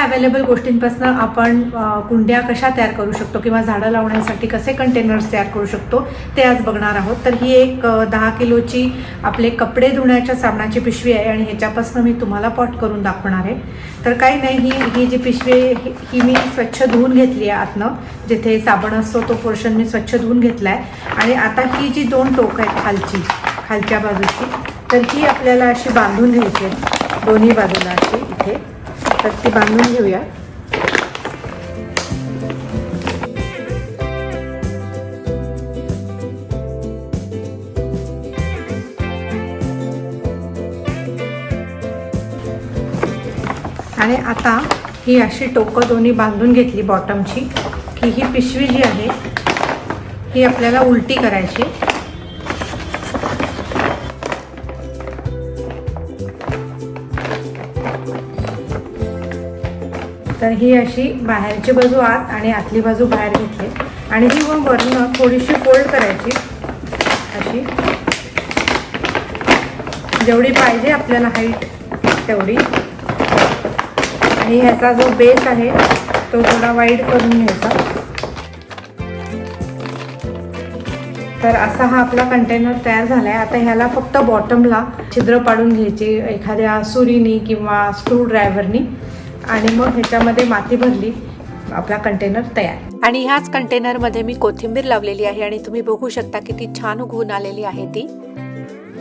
Available गोष्टींपासून आपण कुंड्या कशा तयार करू शकतो किंवा झाडं लावण्यासाठी कसे कंटेनर्स तयार करू शकतो ते आज बघणार आहोत। तर ही एक 10 किलोची आपले कपडे धुण्याच्या साबणाची पिशवी आहे आणि ह्याच्यापासून मी तुम्हाला पॉट करून दाखवणार आहे। तर काही नाही, ही जी पिशवी ही मी स्वच्छ धुवून घेतली आहे, आतनं जिथे साबण असतो तो पोर्शन मी स्वच्छ धुवून घेतला आहे। आणि आता ही जी 2 टोक आहेत खालच्या बाजूची, तर ही आपल्याला अशी बांधून घ्यायची आहे दोन्ही बाजूला अशी इथे। तर ती बांधून घेऊया। आणि आता ही अशी टोकं दोन्ही बांधून घेतली बॉटमची, की ही पिशवी जी आहे ही आपल्याला उलटी करायची। तर ही अशी बाहेरची बाजू आत आणि आतली बाजू बाहेर घेतली आणि ही मग वरून थोडीशी फोल्ड करायची अशी, जेवढी पाहिजे आपल्याला हाईट तेवढी। आणि ह्याचा जो बेस आहे तो थोडा वाईड करून घ्यायचा। तर असा हा आपला कंटेनर तयार झाला आहे। आता ह्याला फक्त बॉटमला छिद्र पाडून घ्यायची एखाद्या सुरीनी किंवा स्क्रू ड्रायव्हरनी, आणि मग ह्याच्यामध्ये माती भरली, आपला कंटेनर तयार। आणि ह्याच कंटेनरमध्ये मी कोथिंबीर लावलेली आहे आणि तुम्ही बघू शकता किती छान उगवून आलेली आहे ती।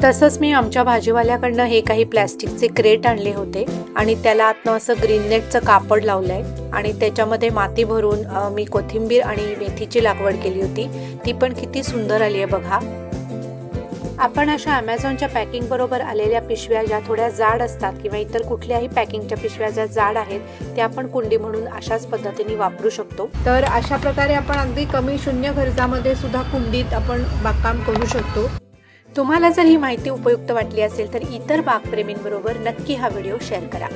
तसंच मी आमच्या भाजीवाल्याकडनं हे काही प्लॅस्टिकचे क्रेट आणले होते आणि त्याला आतनं असं ग्रीन नेटचं कापड लावलंय आणि त्याच्यामध्ये माती भरून मी कोथिंबीर आणि मेथीची लागवड केली होती। ती पण किती सुंदर आली आहे बघा। आपण अशा ॲमेझॉनच्या पॅकिंग बरोबर आलेल्या पिशव्या ज्या थोड्या जाड असतात किंवा इतर कुठल्याही पॅकिंगच्या पिशव्या ज्या जाड आहेत त्या आपण कुंडी म्हणून अशाच पद्धतीने वापरू शकतो। तर अशा प्रकारे आपण अगदी कमी शून्य खर्चामध्ये सुद्धा कुंडीत आपण बागकाम करू शकतो। तुम्हाला जर ही माहिती उपयुक्त वाटली असेल तर इतर बागप्रेमींबरोबर नक्की हा व्हिडिओ शेअर करा।